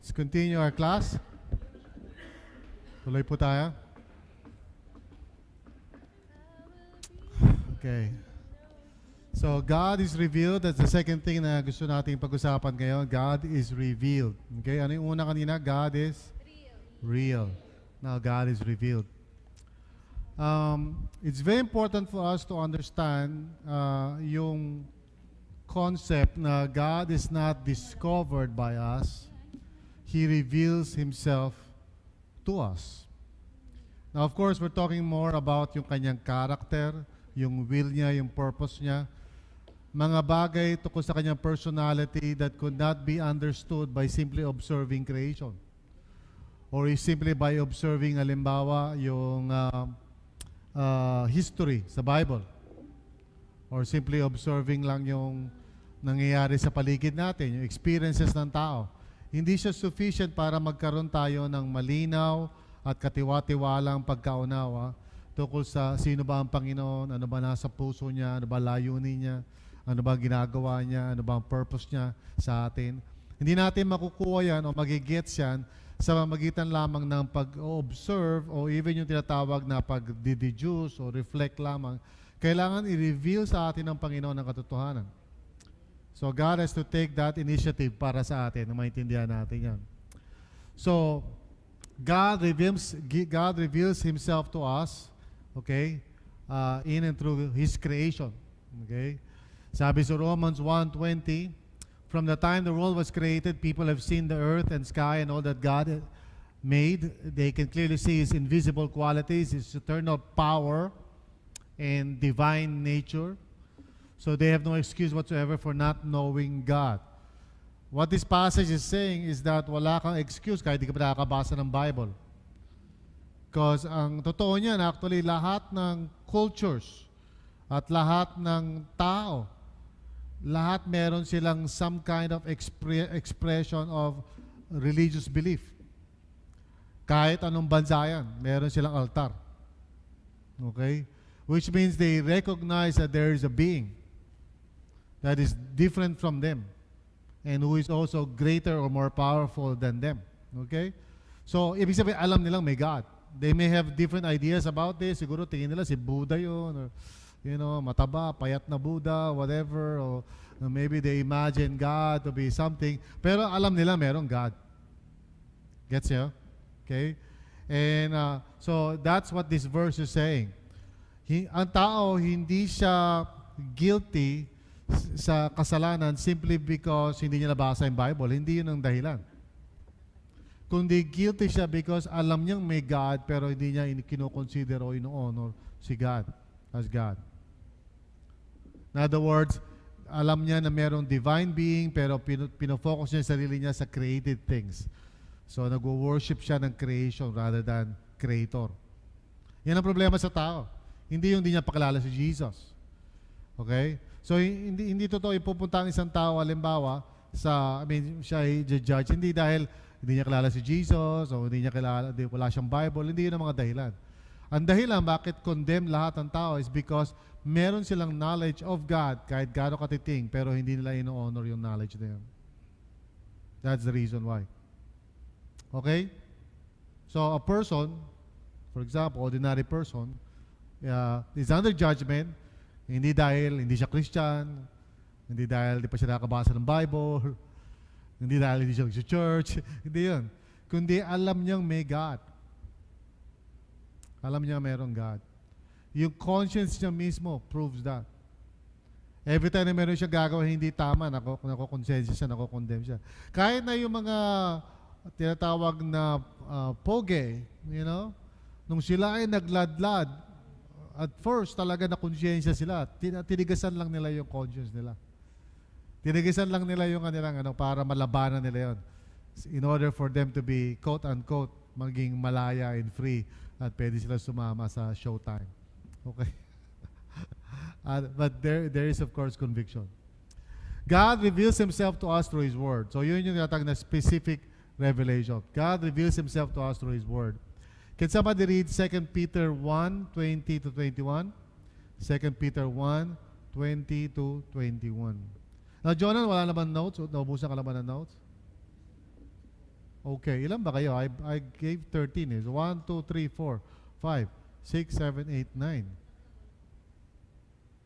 Let's continue our class. Tuloy po tayo. Okay. So, God is revealed. That's the second thing na gusto nating pag-usapan ngayon. God is revealed. Okay? Ano yung una kanina? God is real. Now, God is revealed. It's very important for us to understand yung concept na God is not discovered by us. He reveals Himself to us. Now, of course, we're talking more about yung kanyang character, yung will niya, yung purpose niya. Mga bagay tungkol sa kanyang personality that could not be understood by simply observing creation. Or simply by observing, halimbawa, yung history sa Bible. Or simply observing lang yung nangyayari sa paligid natin, yung experiences ng tao. Hindi siya sufficient para magkaroon tayo ng malinaw at katiwa-tiwalang pagkaunawa tungkol sa sino ba ang Panginoon, ano ba nasa puso niya, ano ba layunin niya, ano ba ginagawa niya, ano ba ang purpose niya sa atin. Hindi natin makukuha yan o magigets yan sa magitan lamang ng pag-observe o even yung tinatawag na pag-deduce o reflect lamang. Kailangan i-reveal sa atin ng Panginoon ang katotohanan. So God has to take that initiative para sa atin na maintindihan natin yan. So God reveals Himself to us, okay, in and through His creation. Okay? Sabi sa Romans 1:20, from the time the world was created, people have seen the earth and sky and all that God made. They can clearly see His invisible qualities, His eternal power and divine nature. So they have no excuse whatsoever for not knowing God. What this passage is saying is that wala kang excuse kahit di ka pa nakakabasa ng Bible. Because ang totoo niyan, actually, lahat ng cultures at lahat ng tao, lahat meron silang some kind of expression of religious belief. Kahit anong bansa yan, meron silang altar. Okay? Which means they recognize that there is a being that is different from them and who is also greater or more powerful than them. Okay? So, ibig sabihin, alam nilang may God. They may have different ideas about this. Siguro tingin nila si Buddha yun, or, you know, mataba, payat na Buddha, whatever, or maybe they imagine God to be something. Pero alam nila merong God. Gets you? Okay? And so, that's what this verse is saying. Ang tao, hindi siya guilty sa kasalanan simply because hindi niya nabasa yung Bible. Hindi yun ang dahilan. Kundi guilty siya because alam niyang may God pero hindi niya kinoconsider o ino-honor si God as God. In other words, alam niya na mayroong divine being pero pinofocus niya yung sarili niya sa created things. So nagwo-worship siya ng creation rather than creator. Yan ang problema sa tao. Hindi yung hindi niya pakilala si Jesus. Okay? So, hindi totoo ipupunta ang isang tao, halimbawa, siya ay judge, hindi dahil hindi niya kilala si Jesus, o hindi niya kilala, wala siyang Bible, hindi yun ang mga dahilan. Ang dahilan bakit condemn lahat ng tao is because meron silang knowledge of God, kahit gaano katiting, pero hindi nila ino-honor yung knowledge na yun. That's the reason why. Okay? So, a person, for example, ordinary person, is under judgment, hindi dahil hindi siya Christian, hindi dahil hindi pa siya nakabasa ng Bible, hindi dahil hindi siya nag-church, hindi yun. Kundi alam niyang may God. Alam niya mayroong God. Yung conscience niya mismo proves that. Every time na meron siya gagawin hindi tama, nakokonsensya siya, nakokondemn siya. Kahit na yung mga tinatawag na poge, you know, nung sila ay nagladlad, at first, talaga na konsyensya sila. Tinigasan lang nila yung conscience nila. Tinigasan lang nila yung kanilang para malabanan nila yon. In order for them to be, quote-unquote, maging malaya and free at pwede sila sumama sa showtime. Okay? But there is, of course, conviction. God reveals Himself to us through His Word. So yun yung tinatawag na specific revelation. God reveals Himself to us through His Word. Can somebody read 2 Peter 1:20-21? 2 Peter 1:20-21. Now, Jonan, wala naman notes? Naubusan ka naman ng notes? Okay, ilan ba kayo? I gave 13 eh. 1, 2, 3, 4, 5, 6, 7, 8, 9,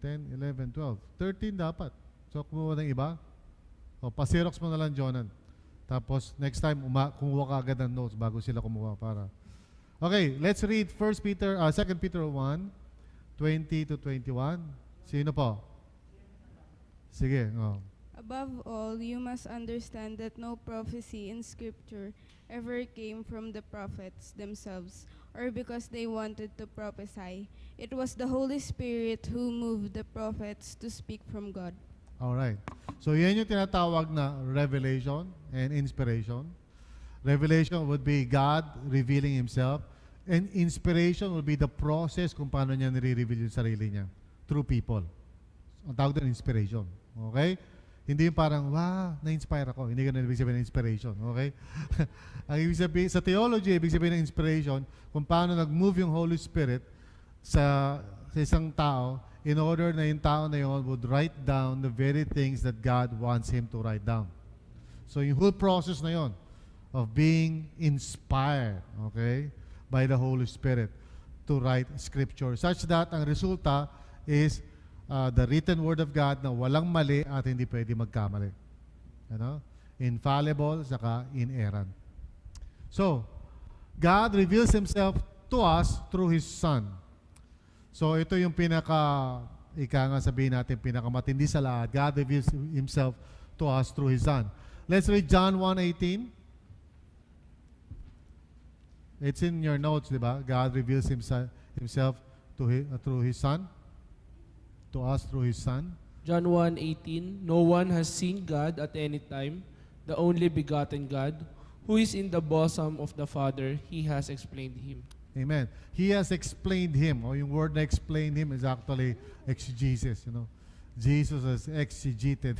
10, 11, 12. 13 dapat. So, kumuha ng iba. O, pa-xerox mo na lang, Jonan. Tapos, next time, kumuha ka agad ng notes bago sila kumuha para. Okay, let's read 2 Peter 1, 20 to 21. Sino po? Sige. Oh. Above all, you must understand that no prophecy in Scripture ever came from the prophets themselves or because they wanted to prophesy. It was the Holy Spirit who moved the prophets to speak from God. Alright. So, yan yung tinatawag na revelation and inspiration. Revelation would be God revealing Himself. And inspiration would be the process kung paano niya nire-reveal yung sarili niya through people. Ang tawag doon, inspiration. Okay? Hindi yung parang, wow, na-inspire ako. Hindi ganun ibig sabihin ng inspiration. Okay? Ang ibig sabihin, sa theology, ibig sabihin ng inspiration, kung paano nag-move yung Holy Spirit sa isang tao in order na yung tao na yun would write down the very things that God wants him to write down. So yung whole process na yun of being inspired, okay, by the Holy Spirit to write Scripture such that ang resulta is the written Word of God na walang mali at hindi pwede magkamali. Ano? Infallible, saka inerrant. So, God reveals Himself to us through His Son. So, ito yung ika nga sabihin natin, pinakamatindi sa lahat. God reveals Himself to us through His Son. Let's read John 1:18. It's in your notes, di ba? God reveals Himself through His Son. To us through His Son. John 1:18, no one has seen God at any time, the only begotten God, who is in the bosom of the Father, He has explained Him. Amen. He has explained Him. O yung word na explain Him is actually exegesis. You know, Jesus has exegeted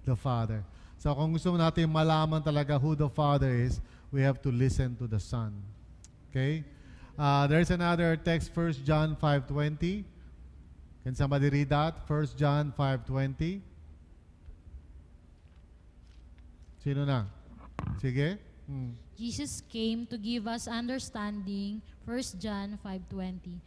the Father. So kung gusto natin malaman talaga who the Father is, we have to listen to the Son. Okay? There's another text, 1 John 5:20. Can somebody read that? 1 John 5:20. Sino na? Sige. Jesus came to give us understanding, 1 John 5:20.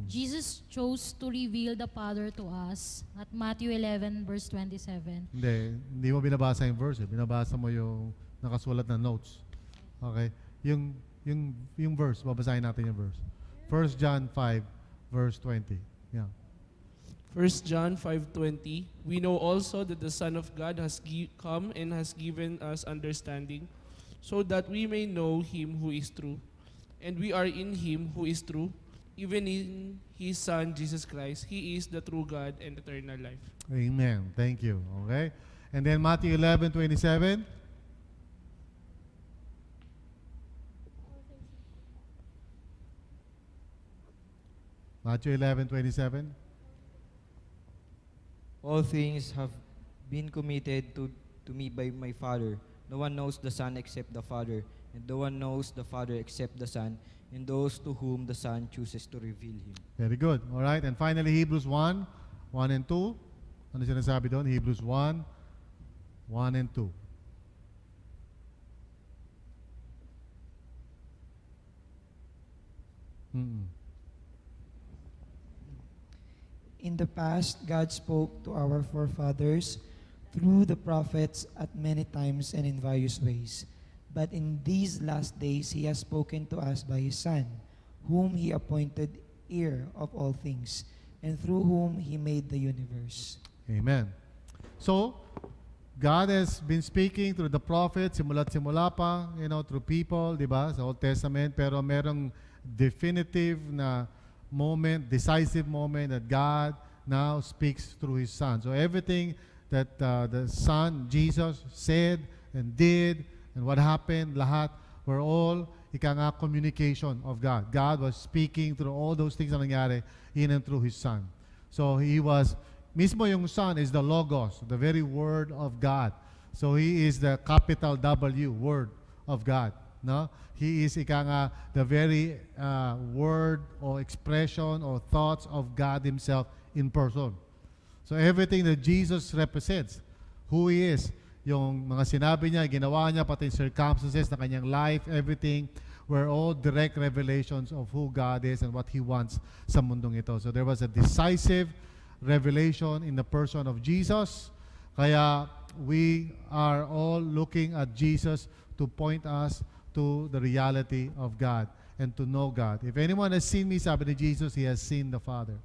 Jesus chose to reveal the Father to us at Matthew 11 verse 27. Hindi mo binabasa yung verse. Binabasa mo yung nakasulat na notes. Okay? Yung verse, babasahin natin yung verse. 1 John 5 verse 20. Yeah. 1 John 5:20, we know also that the Son of God has come and has given us understanding, so that we may know Him who is true. And we are in Him who is true, even in His Son, Jesus Christ. He is the true God and eternal life. Amen. Thank you. Okay? And then Matthew 11:27. Matthew 11:27. All things have been committed to me by my Father. No one knows the Son except the Father, and no one knows the Father except the Son, and those to whom the Son chooses to reveal Him. Very good. All right. And finally, Hebrews 1 and 2. Ano sinasabi doon? Hebrews 1 and 2. In the past, God spoke to our forefathers through the prophets at many times and in various ways. But in these last days, He has spoken to us by His Son, whom He appointed heir of all things, and through whom He made the universe. Amen. So, God has been speaking through the prophets, simula pa, through people, di ba, sa Old Testament, pero merong definitive na moment, decisive moment that God now speaks through His Son. So everything that the Son, Jesus, said and did and what happened, lahat, were all communication of God. God was speaking through all those things na nangyari in and through His Son. So He was, mismo yung Son is the Logos, the very Word of God. So He is the capital W, Word of God. No? He is the very word or expression or thoughts of God Himself in person. So everything that Jesus represents, who He is yung mga sinabi niya, ginawa niya, pati yung circumstances na kanyang life, everything, were all direct revelations of who God is and what He wants sa mundong ito. So there was a decisive revelation in the person of Jesus. Kaya we are all looking at Jesus to point us to the reality of God and to know God. If anyone has seen me, sabi ni Jesus, he has seen the Father.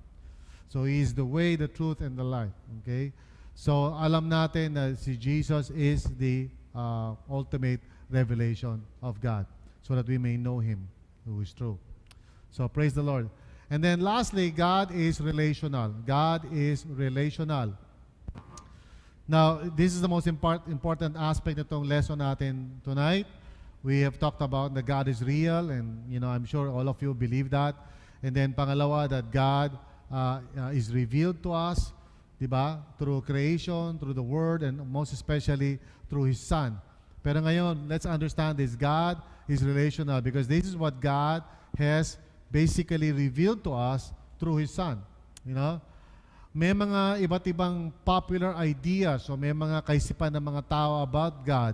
So He is the way, the truth, and the life. Okay? So alam natin na si Jesus is the ultimate revelation of God so that we may know Him who is true. So praise the Lord. And then lastly, God is relational. God is relational. Now, this is the most important aspect itong lesson natin tonight. We have talked about that God is real, and I'm sure all of you believe that. And then pangalawa, that God is revealed to us, di ba? Through creation, through the Word, and most especially through His Son. Pero ngayon, let's understand this. God is relational because this is what God has basically revealed to us through His Son. May mga iba't ibang popular ideas o may mga kaisipan ng mga tao about God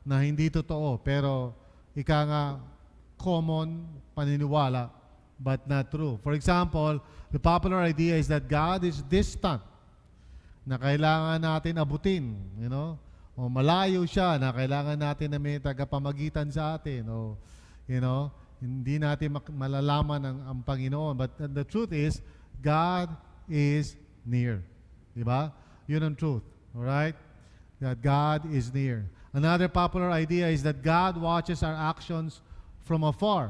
na hindi totoo, pero ika nga common paniniwala but not true. For example, the popular idea is that God is distant, na kailangan natin abutin, o malayo siya, na kailangan natin na may tagapamagitan sa atin, o hindi natin malalaman ang Panginoon. But the truth is, God is near. Diba? Yun ang truth. Alright? That God is near. Another popular idea is that God watches our actions from afar.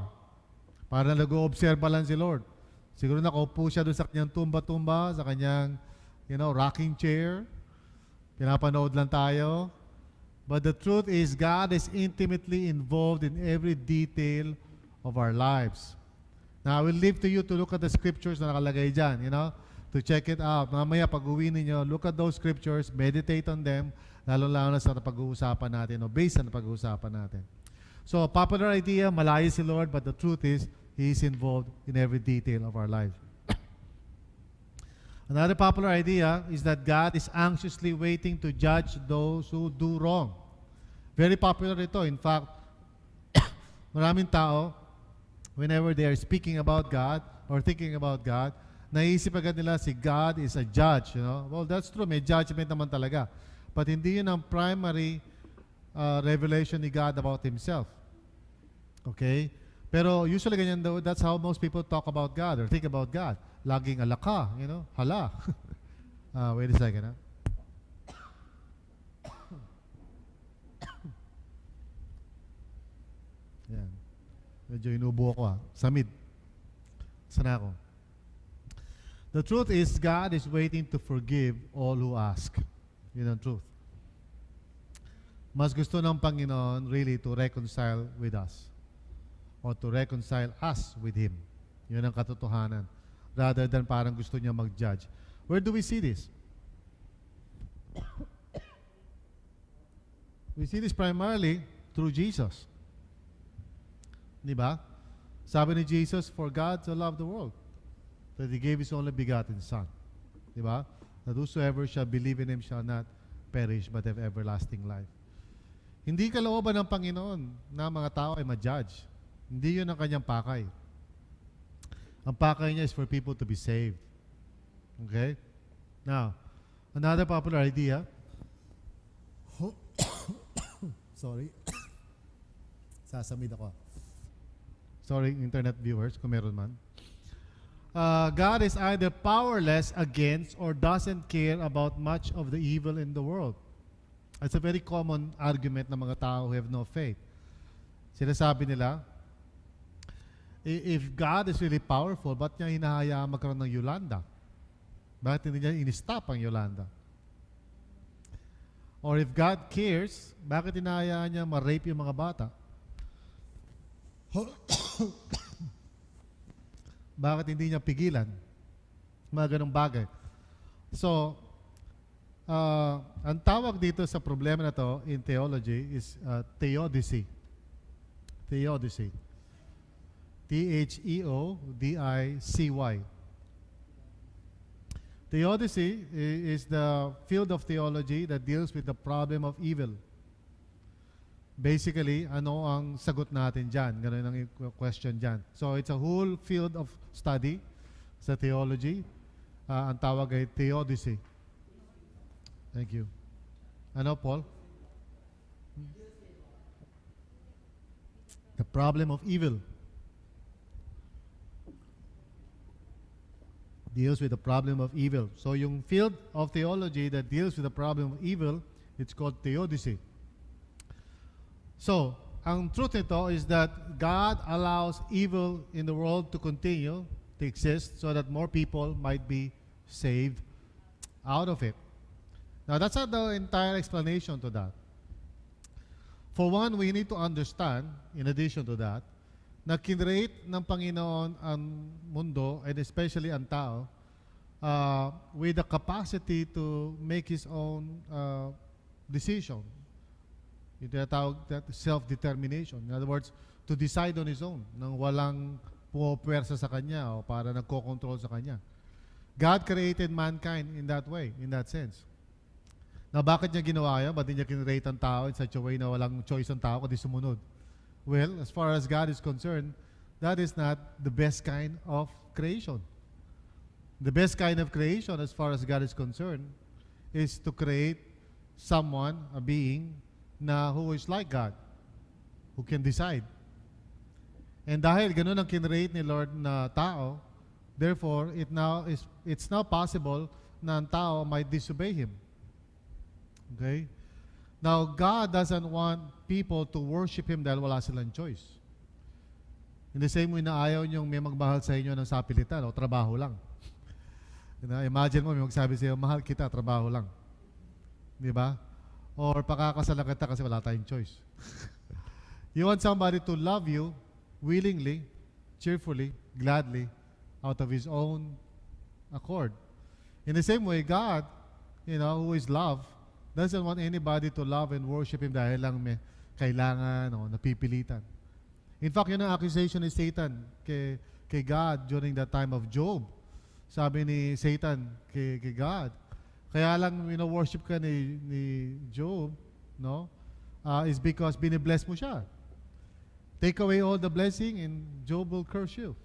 Para nag-oobserba lang si Lord. Siguro nakaupo siya doon sa kanyang tumba-tumba, sa kanyang, rocking chair. Pinapanood lang tayo. But the truth is, God is intimately involved in every detail of our lives. Now, I will leave to you to look at the scriptures na nakalagay dyan, to check it out. Mamaya, pag-uwi ninyo, look at those scriptures, meditate on them, lalo-lalo na sa pag-uusapan natin, o based on pag-uusapan natin. So, popular idea, malayo si Lord, but the truth is, He is involved in every detail of our lives. Another popular idea is that God is anxiously waiting to judge those who do wrong. Very popular ito. In fact, maraming tao, whenever they are speaking about God or thinking about God, naisip agad nila si God is a judge. Well, that's true. May judgment naman talaga. But hindi yun ang primary revelation ni God about Himself. Okay? Pero usually ganyan daw, that's how most people talk about God or think about God. Laging alaka, hala. Wait a second, Yan. Medyo inubo ako, Samid. Sana ako. The truth is, God is waiting to forgive all who ask. Yun ang truth. Mas gusto ng Panginoon really to reconcile with us or to reconcile us with Him. Yun ang katotohanan. Rather than parang gusto niya mag-judge. Where do we see this? We see this primarily through Jesus. Di ba? Sabi ni Jesus, for God to love the world, that He gave His only begotten Son. Di ba? That whosoever shall believe in Him shall not perish but have everlasting life. Hindi kalooban ng Panginoon na mga tao ay ma-judge. Hindi yun ang kanyang pakay. Ang pakay niya is for people to be saved. Okay? Now, another popular idea. Sorry. Sasamid ako. Sorry, internet viewers, kung meron man. God is either powerless against or doesn't care about much of the evil in the world. It's a very common argument ng mga tao who have no faith. Sinasabi nila, if God is really powerful, ba't niya hinahayaan magkaroon ng Yolanda? Bakit hindi niya in-stop ang Yolanda? Or if God cares, bakit hinahayaan niya ma-rape yung mga bata? Bakit hindi niya pigilan? Mga ganong bagay. So, ang tawag dito sa problema na to in theology is theodicy. Theodicy. Theodicy. Theodicy is the field of theology that deals with the problem of evil. Basically, ano ang sagot natin dyan? Ganun ang question dyan. So, it's a whole field of study sa theology. Ang tawag ay theodicy. Thank you. Ano, Paul? The problem of evil. Deals with the problem of evil. So, yung field of theology that deals with the problem of evil, it's called theodicy. So, ang truth nito is that God allows evil in the world to continue to exist so that more people might be saved out of it. Now, that's not the entire explanation to that. For one, we need to understand, in addition to that, na kinreate ng Panginoon ang mundo, and especially ang tao, with the capacity to make His own decision. Yung tinatawag that self-determination. In other words, to decide on his own, nang walang pumapwersa sa kanya o para nagko-control sa kanya. God created mankind in that way, in that sense. Now, bakit niya ginawa yan? Ba't niya kinreate ang tao in such a way na walang choice ang tao kundi sumunod? Well, as far as God is concerned, that is not the best kind of creation. The best kind of creation, as far as God is concerned, is to create someone, a being, na who is like God, who can decide. And dahil ganun ang kinreate ni Lord na tao, therefore, it's now possible na ang tao might disobey Him. Okay? Now, God doesn't want people to worship Him dahil wala silang choice. In the same way na ayaw niyong may magmahal sa inyo ng sapilitan o trabaho lang. Imagine mo, may magsabi sa iyo, mahal kita, trabaho lang. Di ba? Or pakakasalan kita kasi wala tayong choice. You want somebody to love you willingly, cheerfully, gladly, out of His own accord. In the same way, God, who is love, doesn't want anybody to love and worship Him dahil lang may kailangan o napipilitan. In fact, yun ang accusation ni Satan kay God during the time of Job. Sabi ni Satan kay God, kaya lang worship ka ni Job, no? Is because binibless mo siya. Take away all the blessing and Job will curse you.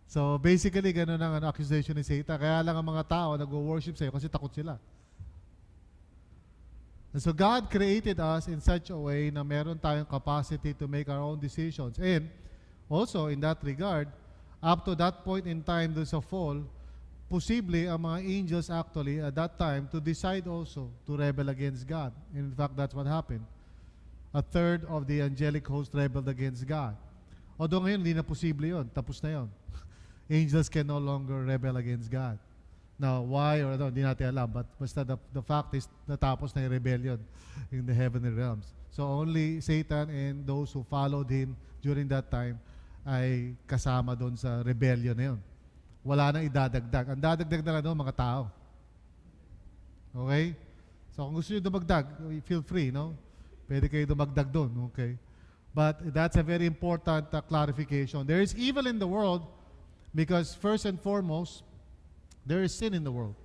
So basically, ganun ang accusation ni Satan. Kaya lang ang mga tao nag-worship sa'yo kasi takot sila. And so God created us in such a way na meron tayong capacity to make our own decisions. And also, in that regard, up to that point in time doon sa fall, posible ang mga angels actually at that time to decide also to rebel against God. And in fact, that's what happened. A third of the angelic host rebelled against God. Although ngayon, hindi na posible yun. Tapos na yun. Angels can no longer rebel against God. Now, why or hindi natin alam. But basta the fact is, natapos na yung rebellion in the heavenly realms. So only Satan and those who followed him during that time ay kasama doon sa rebellion na yun. Wala nang idadagdag. Ang dadagdag na lang doon, mga tao. Okay? So kung gusto nyo dumagdag, feel free, no? Pwede kayo dumagdag doon, okay? But that's a very important clarification. There is evil in the world because first and foremost, there is sin in the world.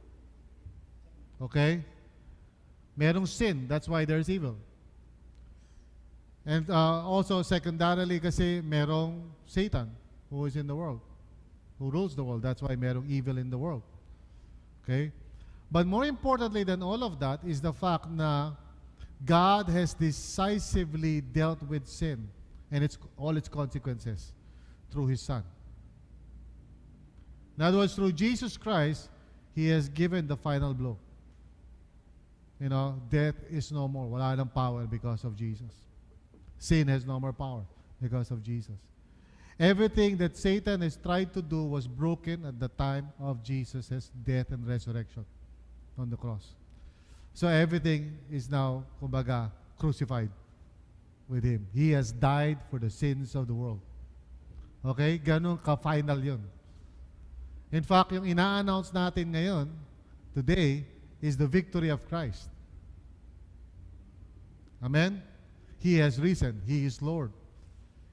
Okay? Merong sin, that's why there's evil. And also secondarily kasi merong Satan who is in the world, who rules the world. That's why merong evil in the world. Okay? But more importantly than all of that is the fact na God has decisively dealt with sin and all its consequences through His Son. In other words, through Jesus Christ, He has given the final blow. Death is no more. Wala nang power because of Jesus. Sin has no more power because of Jesus. Everything that Satan has tried to do was broken at the time of Jesus' death and resurrection on the cross. So everything is now, kumbaga, crucified with Him. He has died for the sins of the world. Okay? Ganun ka-final yun. In fact, yung ina-announce natin ngayon, today, is the victory of Christ. Amen? He has risen. He is Lord.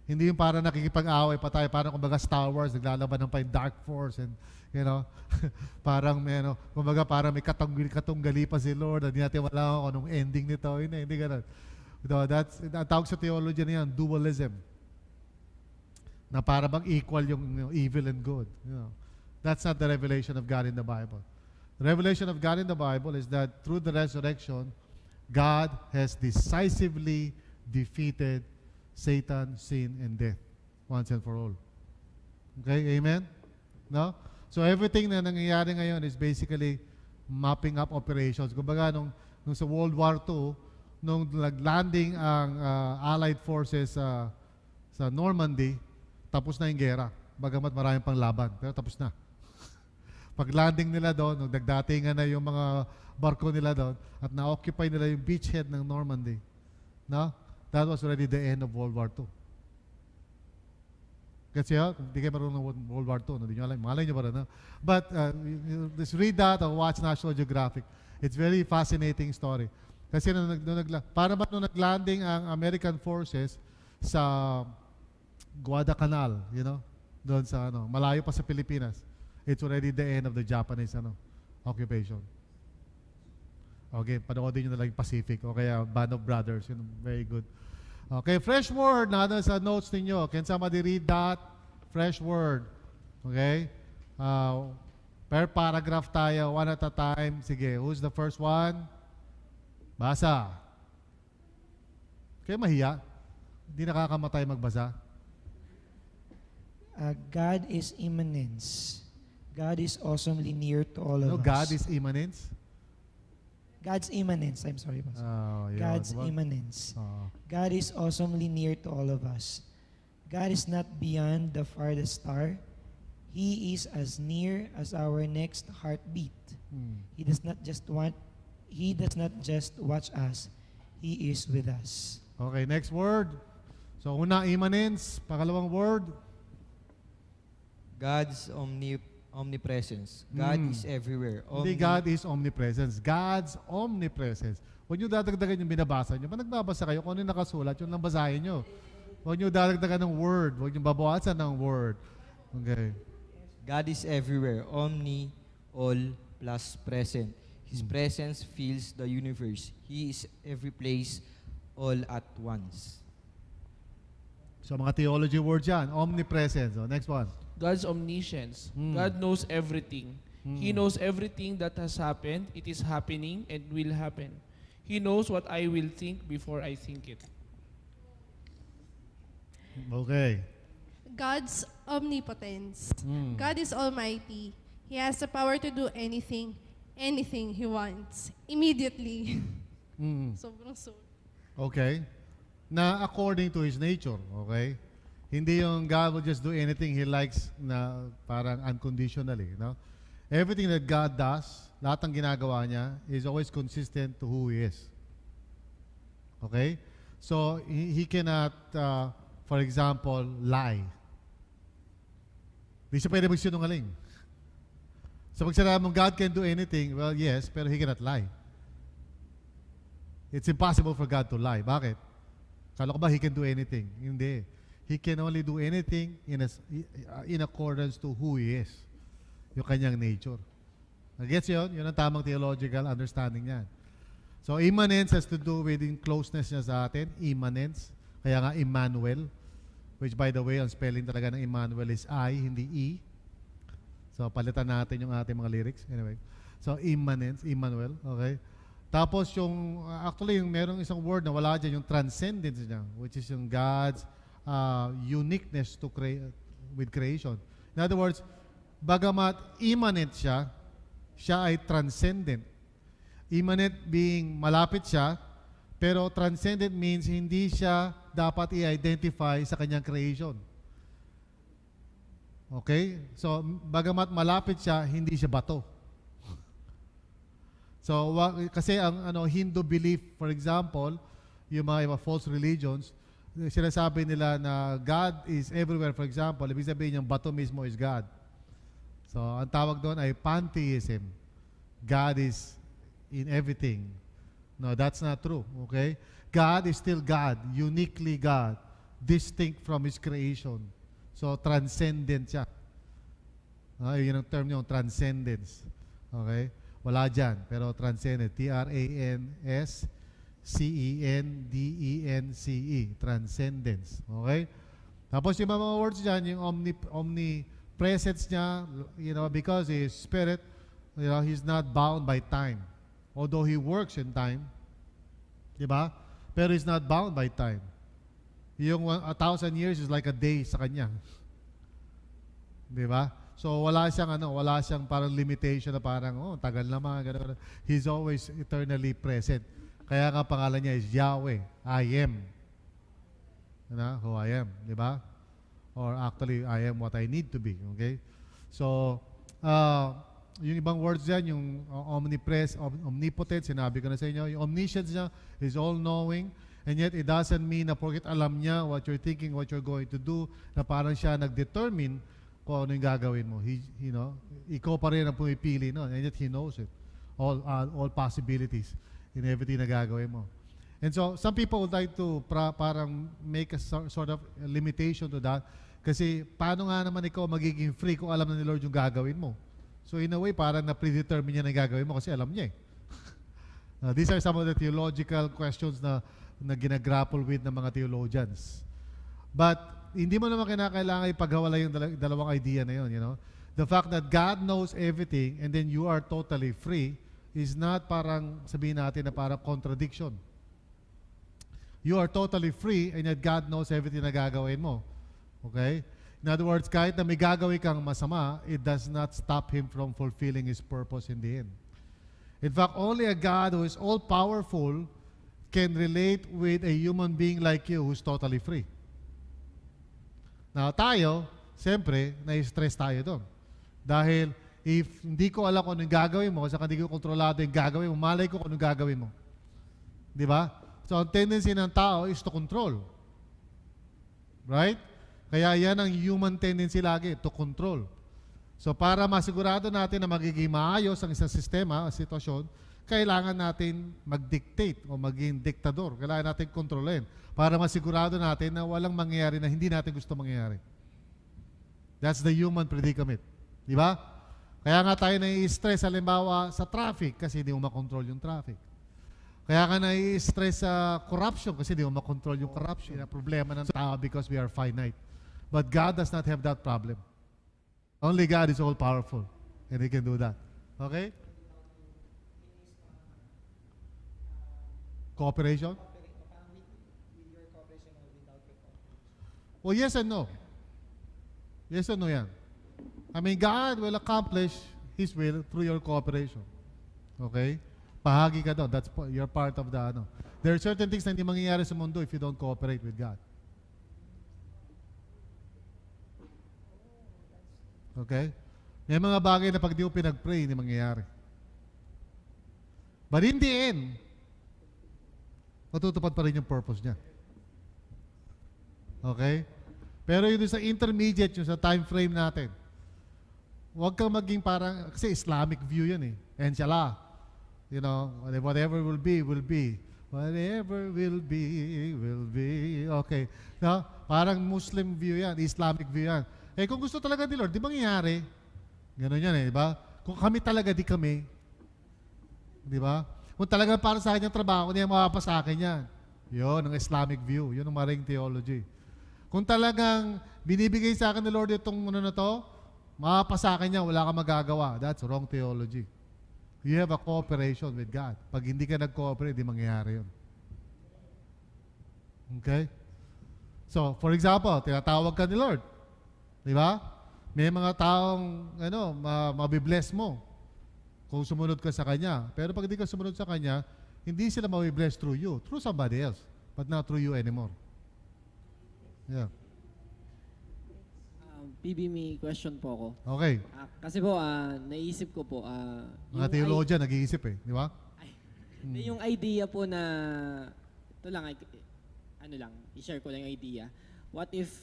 Hindi yung para nakikipag-away pa tayo, parang kumbaga Star Wars, naglalaban ng pa yung Dark Force and, you know, parang, you know, kumbaga parang may katunggali pa si Lord, hindi natin wala kung anong ending nito, hindi ganun. No, ang tawag sa theology na yan, dualism. Na para bang equal yung evil and good. You know. That's not the revelation of God in the Bible. The revelation of God in the Bible is that through the resurrection, God has decisively defeated Satan, sin, and death once and for all. Okay? Amen? No? So everything na nangyayari ngayon is basically mapping up operations. Kumbaga, nung sa World War II, nung nag-landing ang Allied forces sa Normandy, tapos na yung gera. Bagamat maraming pang laban, pero tapos na. Pag-landing nila doon, nung nagdatingan na yung mga barko nila doon, at na-occupy nila yung beachhead ng Normandy, no? That was already the end of World War II. Kasi kung di kayo marunong ng World War II, no? Di nyo alam, malay nyo ba rin, no? But just read that or watch National Geographic. It's very fascinating story. Kasi para ba nung nag-landing ang American forces sa Guadalcanal, you know, doon sa malayo pa sa Pilipinas, it's already the end of the Japanese occupation. Okay, panoodin nyo na lang yung Pacific o kaya Band of Brothers, you know, very good. Okay, fresh word na sa notes ninyo. Can somebody read that? Fresh word. Okay? Per paragraph tayo, one at a time. Sige, who's the first one? Basa. Kaya mahiya. Hindi nakakamatay magbasa. God is immanence. God is awesomely near to all of us. God is immanence? God's immanence. I'm sorry, Pastor. Yun. God's immanence. Oh. God is awesomely near to all of us. God is not beyond the farthest star. He is as near as our next heartbeat. He does not just watch us. He is with us. Okay, next word. So una, immanence. Pangalawang word. God's omnipresence. God is everywhere. Hindi God is omnipresence. God's omnipresence. Huwag nyo dadagdagan yung binabasa nyo. Pag nagbabasa kayo, kung ano yung nakasulat, yun lang basahin nyo. Huwag nyo dadagdagan ng word. Huwag nyo babawasan ng word. Okay. God is everywhere. Omni, all, plus present. His presence fills the universe. He is every place, all at once. So mga theology words yan. Omnipresence. So, next one. God's omniscience. God knows everything. He knows everything that has happened, it is happening, and will happen. He knows what I will think before I think it. Okay. God's omnipotence. God is almighty. He has the power to do anything He wants. Immediately. Sobrang so. Okay. Na according to His nature. Okay. Hindi yung God will just do anything He likes na parang unconditionally. No? Everything that God does, lahat ng ginagawa niya is always consistent to who He is. Okay? So, He cannot, for example, lie. Hindi siya pwede magsinungaling. So, pag sinabi mong God can do anything, well, yes, pero He cannot lie. It's impossible for God to lie. Bakit? Kala ko ba He can do anything? Hindi. He can only do anything in accordance to who He is. Yung kanyang nature. Nag-gets yun? Yun ang tamang theological understanding niyan. So, immanence has to do with yung closeness niya sa atin. Immanence. Kaya nga, Emmanuel. Which, by the way, ang spelling talaga ng Emmanuel is I, hindi E. So, palitan natin yung ating mga lyrics. Anyway. So, immanence, Emmanuel. Okay? Tapos, yung, actually, yung merong isang word na wala dyan, yung transcendence niya, which is yung God's uniqueness to with creation. In other words, bagamat immanent siya, siya ay transcendent. Immanent being malapit siya, pero transcendent means hindi siya dapat i-identify sa kanyang creation. Okay? So, bagamat malapit siya, hindi siya bato. So, kasi ang Hindu belief, for example, yung mga false religions, sinasabi nila na God is everywhere. For example, ibig sabihin yung bato mismo is God. So, ang tawag doon ay pantheism. God is in everything. No, that's not true. Okay? God is still God, uniquely God. distinct from His creation. So, transcendent siya. Yun ang term niyo, transcendence. Okay? Wala dyan, pero transcendent. Transcendence. Transcendence. Okay? Tapos yung mga words dyan, yung omnipresence niya, because He is Spirit, He's not bound by time. Although He works in time, di ba? Pero He's not bound by time. Yung 1,000 years is like a day sa Kanya. Di ba? So wala siyang parang limitation na parang, tagal naman, gano'n. He's always eternally present. Kaya nga pangalan niya is Yahweh, I am. Who I am, di ba? Or actually, I am what I need to be, okay? So, yung ibang words dyan, yung omnipotent, sinabi ko na sa inyo, yung omniscience niya is all-knowing, and yet it doesn't mean na porket alam niya what you're thinking, what you're going to do, na parang siya nag-determine kung ano yung gagawin mo. Ikaw pa rin ang pumipili, no? And yet He knows it. All possibilities in everything na gagawin mo. And so, some people would like to parang make a sort of limitation to that. Kasi, paano nga naman ikaw magiging free kung alam na ni Lord yung gagawin mo? So, in a way, parang na-predetermine niya na yung gagawin mo kasi alam niya eh. These are some of the theological questions na ginagrapple with ng mga theologians. But, hindi mo naman kinakailangan ipagawala yung dalawang idea na yun, The fact that God knows everything and then you are totally free is not parang sabihin natin na parang contradiction. You are totally free and yet God knows everything na gagawin mo. Okay? In other words, kahit na may gagawin kang masama, it does not stop Him from fulfilling His purpose in the end. In fact, only a God who is all-powerful can relate with a human being like you who's totally free. Now, tayo, siyempre, na-stress tayo doon. Dahil, if hindi ko alam kung anong gagawin mo, saka hindi ko kontrolado yung gagawin mo, malay ko kung anong gagawin mo. Di ba? So, ang tendency ng tao is to control. Right? Kaya yan ang human tendency lagi, to control. So, para masigurado natin na magiging maayos ang isang sistema, sitwasyon, kailangan natin mag-dictate o maging diktador. Kailangan natin kontrolin para masigurado natin na walang mangyayari na hindi natin gusto mangyayari. That's the human predicament. Di ba? Kaya nga tayo nai-stress halimbawa sa traffic kasi hindi mo makontrol yung traffic. Kaya ka nai-stress sa corruption kasi hindi mo makontrol yung corruption. Yung problema ng tao because we are finite. But God does not have that problem. Only God is all-powerful and He can do that. Okay? Cooperation? Well, yes and no. Yes and no yan. I mean, God will accomplish His will through your cooperation. Okay? Bahagi ka doon. You're part of the ano. There are certain things na hindi mangyayari sa mundo if you don't cooperate with God. Okay? May mga bagay na pag di mo pinag-pray, hindi mangyayari. But in the end, matutupad pa rin yung purpose niya. Okay? Pero yun sa intermediate, yung sa time frame natin, huwag kang maging parang, kasi Islamic view yun eh. Inshallah. You know, whatever will be, will be. Whatever will be, will be. Okay. No? Parang Muslim view yan, Islamic view yan. Eh kung gusto talaga ni Lord, di mangyayari? Ganon yan eh, di ba? Kung kami talaga, di kami. Di ba? Kung talaga para sa akin yung trabaho, hindi mapapa sa akin yan. Yun, ang Islamic view. Yun ang maring theology. Kung talagang binibigay sa akin ni Lord itong ano na to, mapapa sa akin yan, wala kang magagawa. That's wrong theology. You have a cooperation with God. Pag hindi ka nag-cooperate, di mangyayari yun. Okay? So, for example, tinatawag ka ni Lord. Di ba? May mga taong, mabibless mo kung sumunod ka sa Kanya. Pero pag hindi ka sumunod sa Kanya, hindi sila mabibless through you, through somebody else, but not through you anymore. Yeah. PB, may question po ako. Okay. Kasi po, naisip ko po, Mga theologian, nag-iisip eh. Di ba? yung idea po na, ito lang, i-share ko lang yung idea. What if,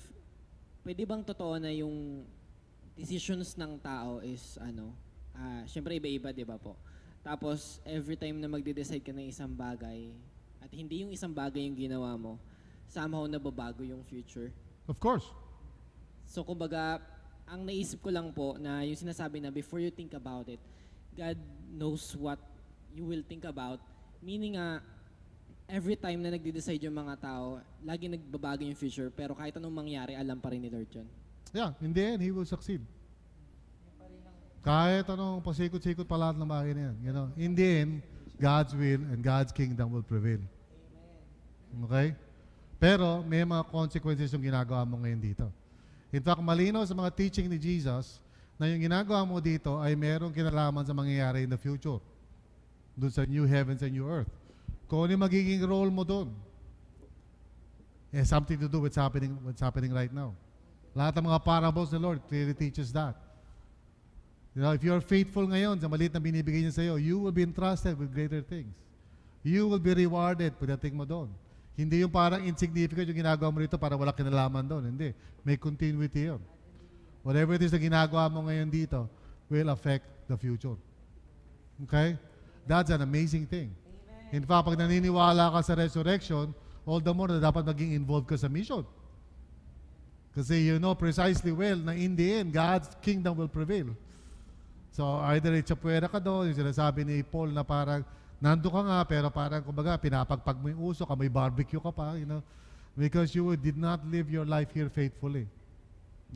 pwede bang totoo na yung decisions ng tao is, syempre iba-iba, di ba po? Tapos, every time na magde-decide ka ng isang bagay, at hindi yung isang bagay yung ginawa mo, somehow nababago yung future. Of course. So kumbaga, ang naisip ko lang po na yung sinasabi na before you think about it, God knows what you will think about. Meaning every time na nagde-decide yung mga tao, lagi nagbabago yung future, pero kahit anong mangyari, alam pa rin ni Lord yun. Yeah, in the end, He will succeed. Kahit anong pasikot-sikot pa lahat ng bagay na yan. You know, in the end, God's will and God's kingdom will prevail. Okay? Pero may mga consequences yung ginagawa mo ngayon dito. In fact, malinaw sa mga teaching ni Jesus na yung ginagawa mo dito ay merong kinalaman sa mangyayari in the future. Doon sa new heavens and new earth. Kung ano yung magiging role mo doon, it has something to do with what's happening right now. Lahat ng mga parables ni Lord clearly teaches that. You know, if you're faithful ngayon sa maliit na binibigay niya sa iyo, you will be entrusted with greater things. You will be rewarded pagdating mo doon. Hindi yung parang insignificant yung ginagawa mo rito para wala kinalaman doon. Hindi. May continuity yun. Whatever it is na ginagawa mo ngayon dito will affect the future. Okay? That's an amazing thing. In fact, pag naniniwala ka sa resurrection, all the more na dapat maging involved ka sa mission. Kasi you know precisely well na in the end, God's kingdom will prevail. So either itsapuera ka doon, yung sinasabi ni Paul na parang nando ka nga, pero parang kumbaga pinapagpag mo yung uso ka, may barbecue ka pa, you know, because you did not live your life here faithfully.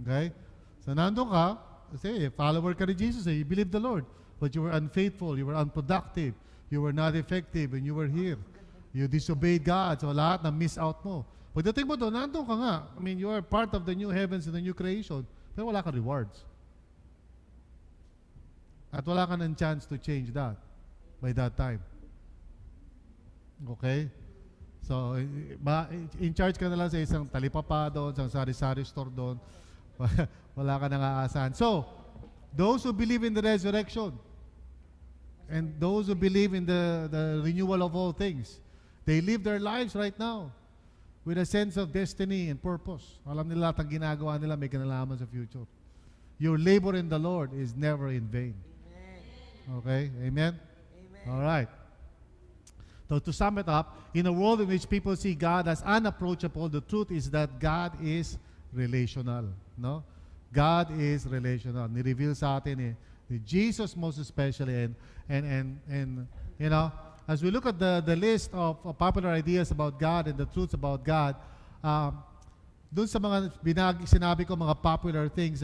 Okay? So nando ka, say, follower ka ni Jesus, you believe the Lord, but you were unfaithful, you were unproductive, you were not effective, and you were here. You disobeyed God, so lahat na miss out mo. Pagdating mo doon, nando ka nga. I mean, you are part of the new heavens and the new creation, pero wala ka rewards. At wala ka ng chance to change that by that time. Okay? So, in charge ka na lang sa isang talipapa doon, sa sari-sari store doon. Wala ka nang aasahan. So, those who believe in the resurrection and those who believe in the renewal of all things, they live their lives right now with a sense of destiny and purpose. Alam nila lahat ang ginagawa nila may kinalaman sa future. Your labor in the Lord is never in vain. Okay? Amen? All right. So to sum it up, in a world in which people see God as unapproachable, the truth is that God is relational. No? God is relational. Ni-reveal sa atin ni Jesus most especially and you know, as we look at the list of popular ideas about God and the truths about God, dun sa mga sinabi ko mga popular things,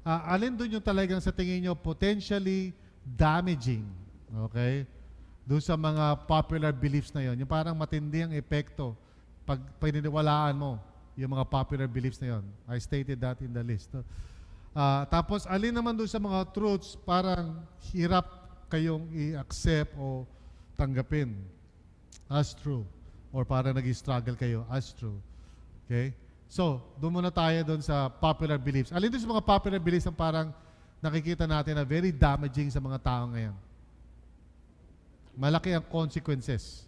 alin dun yung talagang sa tingin nyo potentially damaging, okay? Doon sa mga popular beliefs na yon, yung parang matindi ang epekto pag pininiwalaan mo yung mga popular beliefs na yon. I stated that in the list. Tapos, alin naman doon sa mga truths parang hirap kayong i-accept o tanggapin as true or parang nag-struggle kayo as true. Okay? So, doon muna tayo doon sa popular beliefs. Alin doon sa mga popular beliefs ang parang nakikita natin na very damaging sa mga tao ngayon? Malaki ang consequences.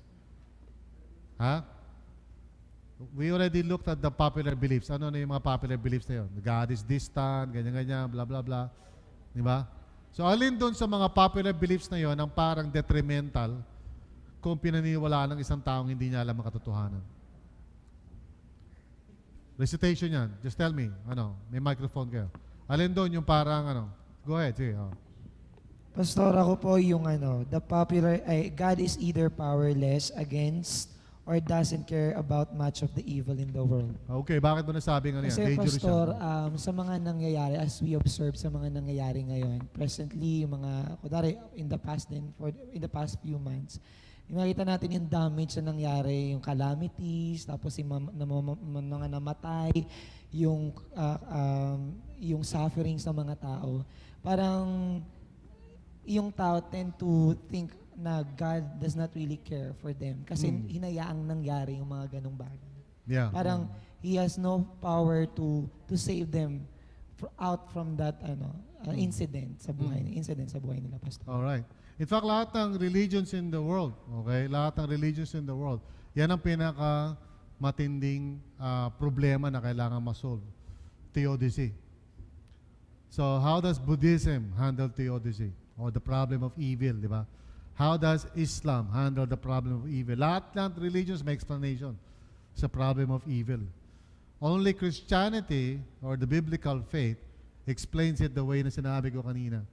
Ha? We already looked at the popular beliefs. Ano na yung mga popular beliefs na yun? God is distant, ganyan-ganyan, blah, blah, blah. Di ba? So, alin doon sa mga popular beliefs na yun ang parang detrimental kung pinaniniwalaan ng isang taong hindi niya alam ang katotohanan? Recitation yan. Just tell me. May microphone kayo. Alin doon yung parang Go ahead. Sige. Pastor, ako po yung the popular, God is either powerless against or doesn't care about much of the evil in the world. Okay, bakit mo nasabing yan? Kasi Dangerous Pastor, yan. sa mga nangyayari, as we observe sa mga nangyayari ngayon, presently, yung mga, kudari, in the past few months, nakita natin yung damage na nangyari, yung calamities, tapos yung mga namatay, yung sufferings ng mga tao. Parang yung tao tend to think na God does not really care for them kasi hinayaang nangyari yung mga ganong bagay. Yeah. Parang He has no power to save them out from that incident sa buhay nila, Pastor. All right. In fact, lahat ng religions in the world, okay? Lahat ng religions in the world, yan ang pinaka matinding problema na kailangan ma-solve. Theodicy. So, how does Buddhism handle theodicy? Or the problem of evil, di ba? How does Islam handle the problem of evil? Lahat religions may explanation. sa problem of evil. Only Christianity or the biblical faith explains it the way na sinabi ko kanina,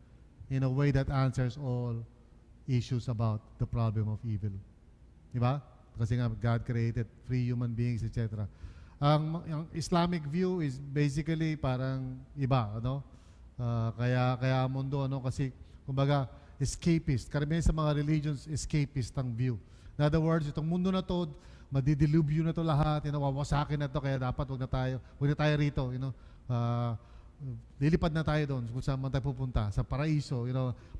in a way that answers all issues about the problem of evil. Di ba? Kasi nga, God created free human beings, etc. Ang Islamic view is basically parang iba, ano? Kaya mundo, ano? Kasi, kumbaga, escapist. Karamihan sa mga religions, escapist ang view. In other words, itong mundo na to, madidilubyo na to lahat, wawasakin na to, kaya dapat wag na tayo rito, lilipad na tayo doon kung saan man tayo pupunta, sa paraiso,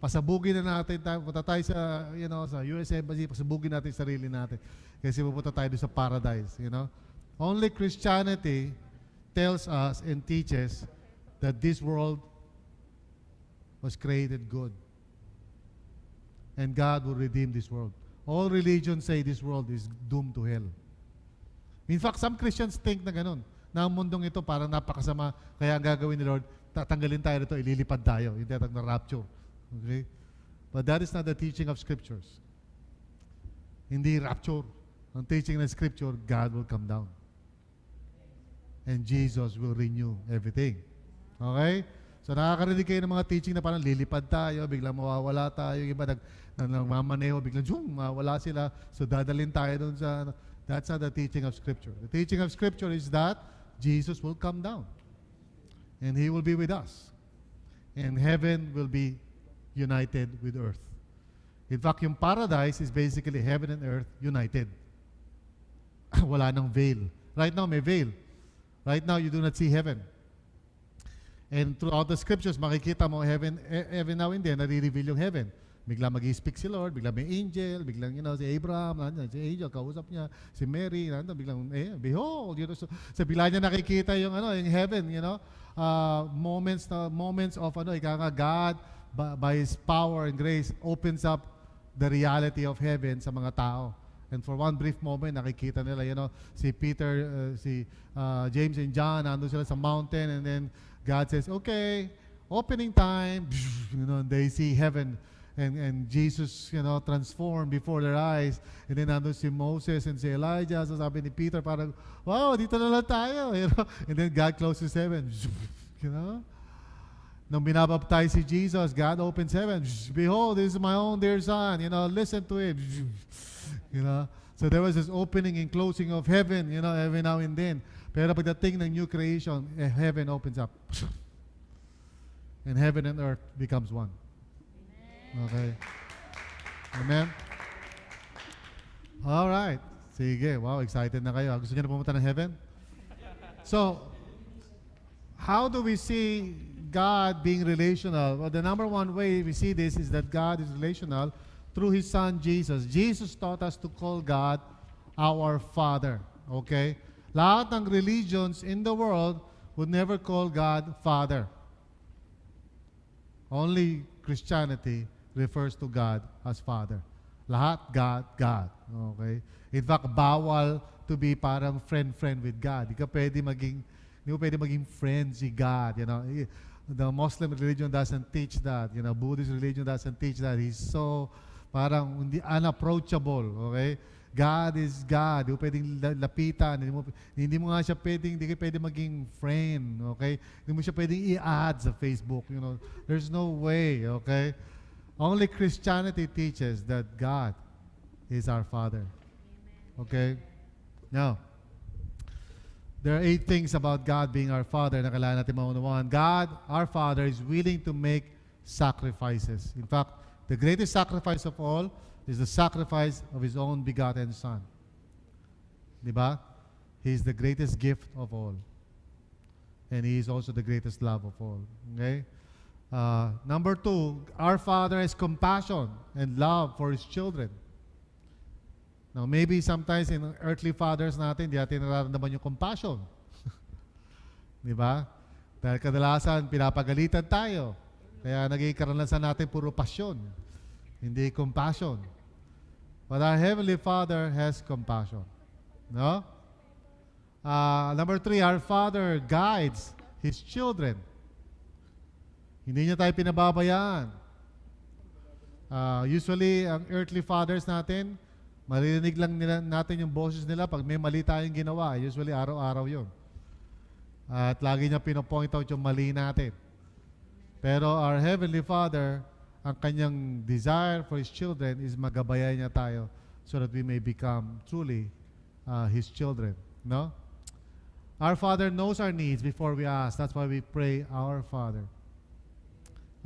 pasabugin na natin tayo, punta tayo sa, sa US Embassy, pasabugin natin yung sarili natin. Kasi pupunta tayo doon sa paradise, Only Christianity tells us and teaches that this world was created good. And God will redeem this world. All religions say this world is doomed to hell. In fact, some Christians think na ganun, na ang mundong ito parang napakasama, kaya ang gagawin ni Lord, tatanggalin tayo nito, ililipad tayo, hindi tayo na rapture. Okay? But that is not the teaching of Scriptures. Hindi rapture. Ang teaching ng Scripture, God will come down. And Jesus will renew everything. Okay? So nakakarinig kayo ng mga teaching na parang lilipad tayo, biglang mawawala tayo, yung iba nagmamaneho, biglang mawala sila, so dadalhin tayo doon sa, that's not the teaching of Scripture. The teaching of Scripture is that Jesus will come down, and He will be with us, and heaven will be united with earth. In fact, yung paradise is basically heaven and earth united. Wala nang veil. Right now, may veil. Right now, you do not see heaven. And throughout the Scriptures, makikita mo heaven, every now and then, nare-reveal yung heaven. Bigla mag-speak si Lord, bigla may angel, biglang, si Abraham, si angel, kausap niya, si Mary, biglang, behold, so bigla niya nakikita yung, yung heaven, moments of, God, by His power and grace, opens up the reality of heaven sa mga tao. And for one brief moment, nakikita nila, si Peter, si James and John, nandun sila sa mountain, and then God says, okay, opening time, and they see heaven, and Jesus, transformed before their eyes, and then nandun si Moses and si Elijah, so sabi ni Peter, parang, wow, dito na lang tayo, and then God closes heaven, Nung binabaptize si Jesus, God opens heaven, behold, this is my own dear son, listen to him, So there was this opening and closing of heaven, every now and then. Pero pagdating ng new creation, heaven opens up. And heaven and earth becomes one. Okay. Amen? All right. Sige. Wow, excited na kayo. Gusto niyo na pumunta ng heaven? So, how do we see God being relational? Well, the number one way we see this is that God is relational through His Son, Jesus. Jesus taught us to call God our Father. Okay? Lahat ng religions in the world would never call God Father. Only Christianity refers to God as Father. Lahat God, God. Okay? In fact, bawal to be parang friend with God. Hindi mo pwede maging friend si God. The Muslim religion doesn't teach that. Buddhist religion doesn't teach that. He's so parang unapproachable. Okay? God is God. Hindi mo pwedeng lapitan. Hindi mo nga siya pwedeng maging friend. Okay? Hindi mo siya pwedeng i-add sa Facebook. There's no way. Okay? Only Christianity teaches that God is our Father. Okay? Now, there are 8 things about God being our Father na kailangan natin maunawaan. God, our Father, is willing to make sacrifices. In fact, the greatest sacrifice of all is the sacrifice of His own begotten Son. Diba? He is the greatest gift of all. And He is also the greatest love of all. Okay? Number 2, our Father has compassion and love for His children. Now, maybe sometimes in earthly fathers natin, di natin nararamdaman yung compassion. Diba? Dahil kadalasan, pinapagalitan tayo. Kaya naging karanasan natin puro pasyon. Hindi compassion. But our Heavenly Father has compassion. No? Number 3, our Father guides His children. Hindi niya tayo pinababayaan. Usually, ang earthly fathers natin, Maririnig lang natin yung boses nila pag may mali tayong ginawa. Usually, araw-araw yun. At lagi niya pinopoint out yung mali natin. Pero our Heavenly Father, ang kanyang desire for His children is magabayan niya tayo so that we may become truly His children. No? Our Father knows our needs before we ask. That's why we pray, Our Father.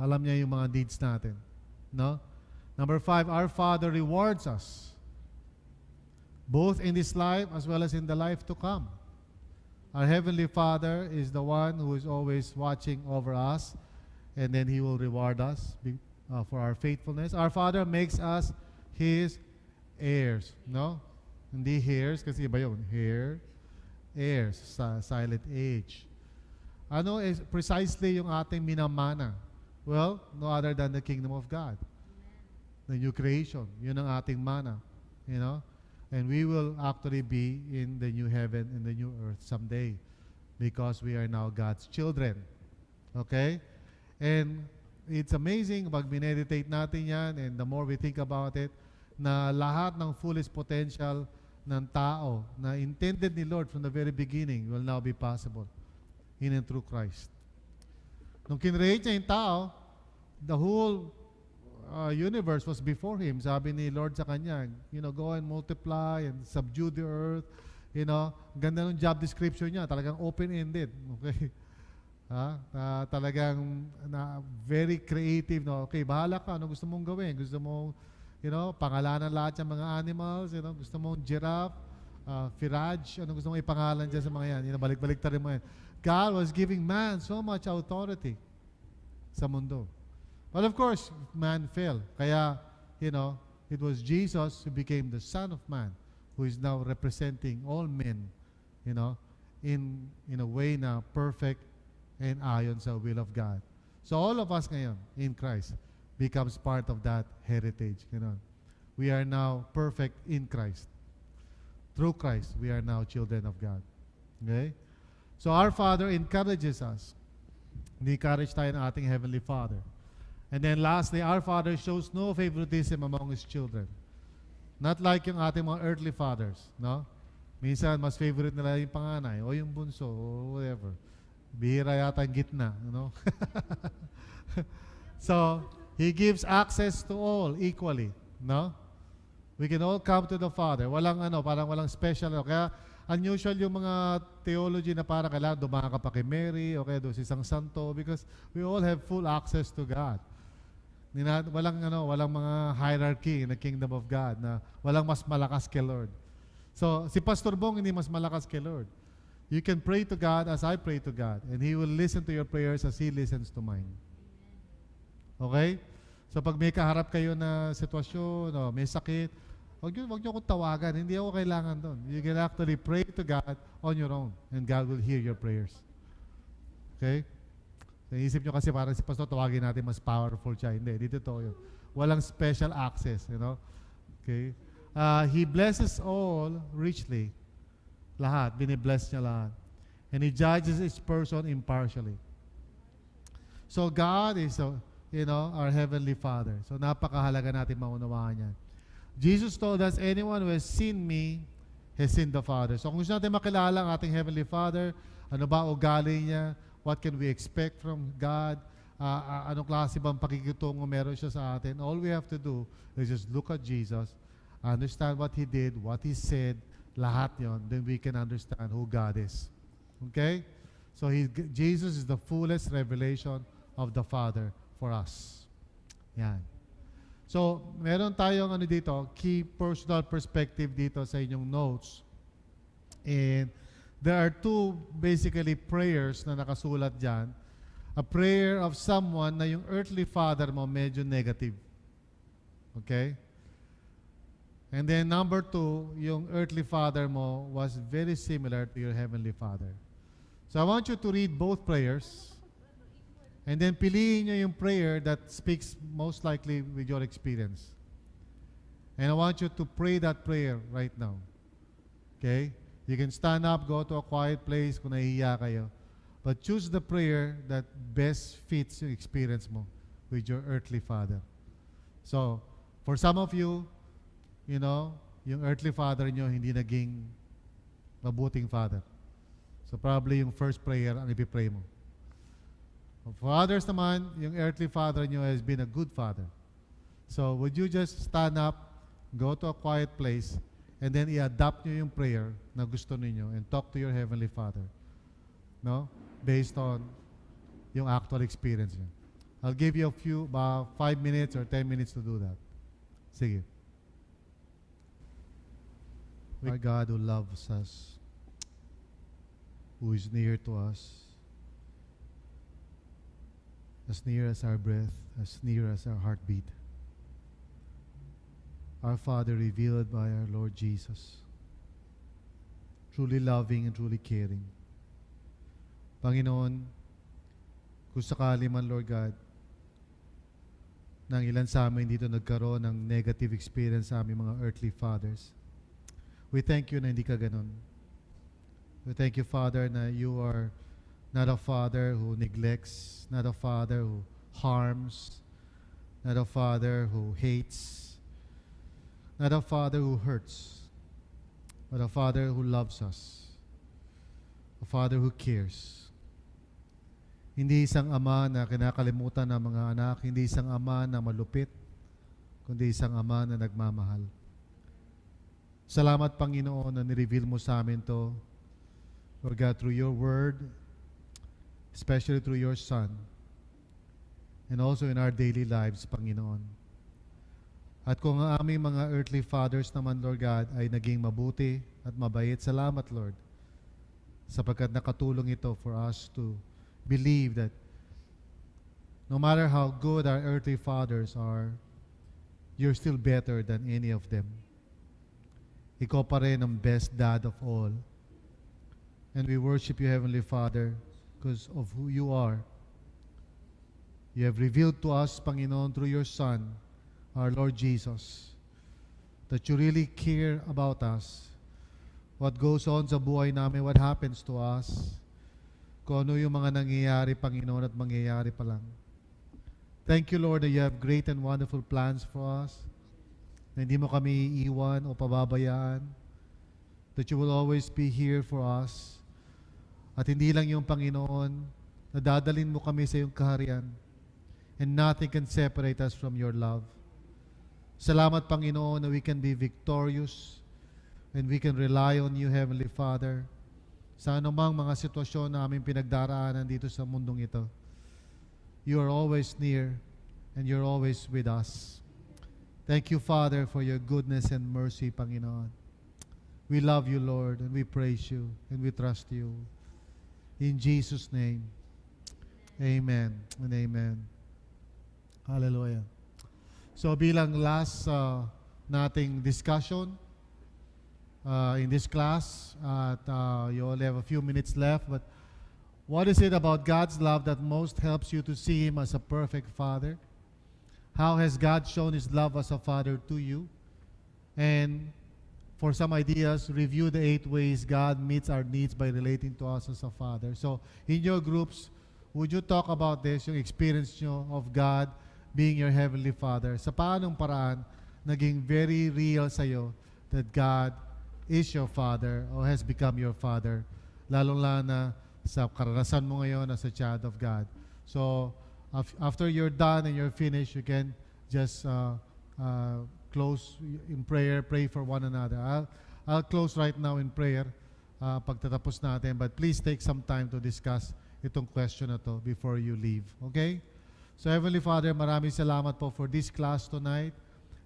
Alam niya yung mga needs natin. No? Number 5, our Father rewards us, both in this life as well as in the life to come. Our Heavenly Father is the one who is always watching over us, and then He will reward us for our faithfulness. Our Father makes us His heirs. No? Hindi heirs, kasi iba yun. Heirs, silent H. Ano is precisely yung ating minamana? Well, no other than the kingdom of God. The new creation. Yun ang ating mana. You know? And we will actually be in the new heaven and the new earth someday because we are now God's children. Okay? And it's amazing pag bineditate natin yan and the more we think about it, na lahat ng fullest potential ng tao na intended ni Lord from the very beginning will now be possible in and through Christ. Nung kinreate niya yung tao, the whole universe was before Him. Sabi ni Lord sa kanya, go and multiply and subdue the earth. Ganda ng job description niya. Talagang open-ended. Okay? Talagang very creative. No? Okay, bahala ka. Ano gusto mong gawin? Gusto mong, pangalanan lahat ng mga animals. Gusto mong giraffe, Firaj. Ano gusto mong ipangalan dyan sa mga yan? Balik-balik tayo mo yan. God was giving man so much authority sa mundo. But of course, man fell. Kaya, it was Jesus who became the Son of Man, who is now representing all men, in a way na perfect and ayon sa will of God. So all of us ngayon, in Christ, becomes part of that heritage. We are now perfect in Christ. Through Christ, we are now children of God. Okay? So our Father encourages us. Ni-encourage tayo ng ating Heavenly Father. And then lastly, our Father shows no favoritism among His children. Not like yung ating mga earthly fathers, no? Minsan, mas favorite nila yung panganay o yung bunso o whatever. Bihira yata ang gitna, So, He gives access to all equally, no? We can all come to the Father. Parang walang special. Kaya, unusual yung mga theology na parang kailangan dumaka ka pa kay Mary o kaya doon sa isang santo because we all have full access to God. Walang mga hierarchy in the kingdom of God na walang mas malakas kay Lord. So, si Pastor Bong hindi mas malakas kay Lord. You can pray to God as I pray to God and He will listen to your prayers as He listens to mine. Okay? So, pag may kaharap kayo na sitwasyon, may sakit, Huwag niyo akong tawagan. Hindi ako kailangan doon. You can actually pray to God on your own and God will hear your prayers. Okay? Naisip nyo kasi parang si Pastor, tawagin natin mas powerful siya. Hindi, dito to yun. Walang special access, Okay? He blesses all richly. Lahat. Binibless niya lahat. And He judges each person impartially. So God is, our Heavenly Father. So napakahalaga natin maunawaan yan. Jesus told us, anyone who has seen me has seen the Father. So kung gusto natin makilala ang ating Heavenly Father, ano ba ugali niya, what can we expect from God, anong klase bang pakikitungo meron siya sa atin, all we have to do is just look at Jesus, understand what He did, what He said, lahat yon, then we can understand who God is. Okay? So Jesus is the fullest revelation of the Father for us. Yan. So, meron tayong dito, key personal perspective dito sa inyong notes. And there are two basically prayers na nakasulat dyan. A prayer of someone na yung earthly father mo medyo negative. Okay? And then number 2, yung earthly father mo was very similar to your heavenly Father. So I want you to read both prayers. And then piliin nyo yung prayer that speaks most likely with your experience. And I want you to pray that prayer right now. Okay? You can stand up, go to a quiet place kung nahihiya kayo. But choose the prayer that best fits yung experience mo with your earthly father. So, for some of you, yung earthly father nyo hindi naging mabuting father. So probably yung first prayer ang ipipray mo. For others naman, yung earthly father nyo has been a good father. So would you just stand up, go to a quiet place, and then i-adapt nyo yung prayer na gusto ninyo and talk to your Heavenly Father. No? Based on yung actual experience nyo. I'll give you about 5 minutes or 10 minutes to do that. Sige. Our God who loves us, who is near to us, as near as our breath, as near as our heartbeat. Our Father revealed by our Lord Jesus, truly loving and truly caring. Panginoon, kung sakali man, Lord God, nang ilan sa amin dito nagkaroon ng negative experience sa aming mga earthly fathers, we thank you na hindi ka ganun. We thank you, Father, na you are not a father who neglects, not a father who harms, not a father who hates, not a father who hurts, but a father who loves us, a father who cares. Hindi isang ama na kinakalimutan ng mga anak, hindi isang ama na malupit, kundi isang ama na nagmamahal. Salamat, Panginoon, na nireveal mo sa amin to, Lord God, through your word, especially through your Son, and also in our daily lives, Panginoon. At kung ang aming mga earthly fathers naman, Lord God, ay naging mabuti at mabait, salamat, Lord, sapagkat nakatulong ito for us to believe that no matter how good our earthly fathers are, you're still better than any of them. Ikaw pa rin ang best dad of all. And we worship you, Heavenly Father, because of who you are. You have revealed to us, Panginoon, through your Son, our Lord Jesus, that you really care about us. What goes on sa buhay namin, what happens to us, kung ano yung mga nangyayari, Panginoon, at mangyayari pa lang. Thank you, Lord, that you have great and wonderful plans for us, na hindi mo kami iiwan o pababayaan, that you will always be here for us, at hindi lang yung Panginoon, na dadalhin mo kami sa iyong kaharian, and nothing can separate us from your love. Salamat, Panginoon, na we can be victorious, and we can rely on you, Heavenly Father, sa anumang mga sitwasyon na aming pinagdaraanan dito sa mundong ito. You are always near and you're always with us. Thank you, Father, for your goodness and mercy, Panginoon. We love you, Lord, and we praise you and we trust you. In Jesus' name, amen and amen. Hallelujah. So bilang last nating discussion, in this class, you only have a few minutes left, but what is it about God's love that most helps you to see Him as a perfect Father? How has God shown His love as a Father to you? And for some ideas, review the 8 ways God meets our needs by relating to us as a Father. So in your groups, would you talk about this, yung experience nyo of God being your Heavenly Father? Sa paanong paraan naging very real sa'yo that God is your Father or has become your Father, lalong-lalo na sa karanasan mo ngayon as a child of God. So, after you're done and you're finished, you can just close in prayer, pray for one another. I'll close right now in prayer pagtatapos natin, but please take some time to discuss itong question na to before you leave. Okay? So, Heavenly Father, maraming salamat po for this class tonight.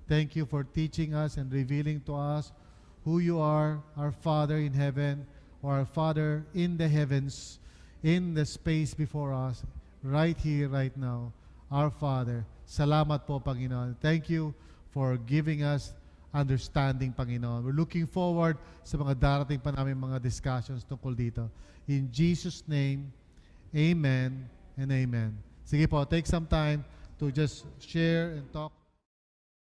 Thank you for teaching us and revealing to us who you are, our Father in heaven, or our Father in the heavens, in the space before us, right here, right now. Our Father, salamat po, Panginoon. Thank you for giving us understanding, Panginoon. We're looking forward sa mga darating pa namin mga discussions tungkol dito. In Jesus' name, amen and amen. Sige po, take some time to just share and talk.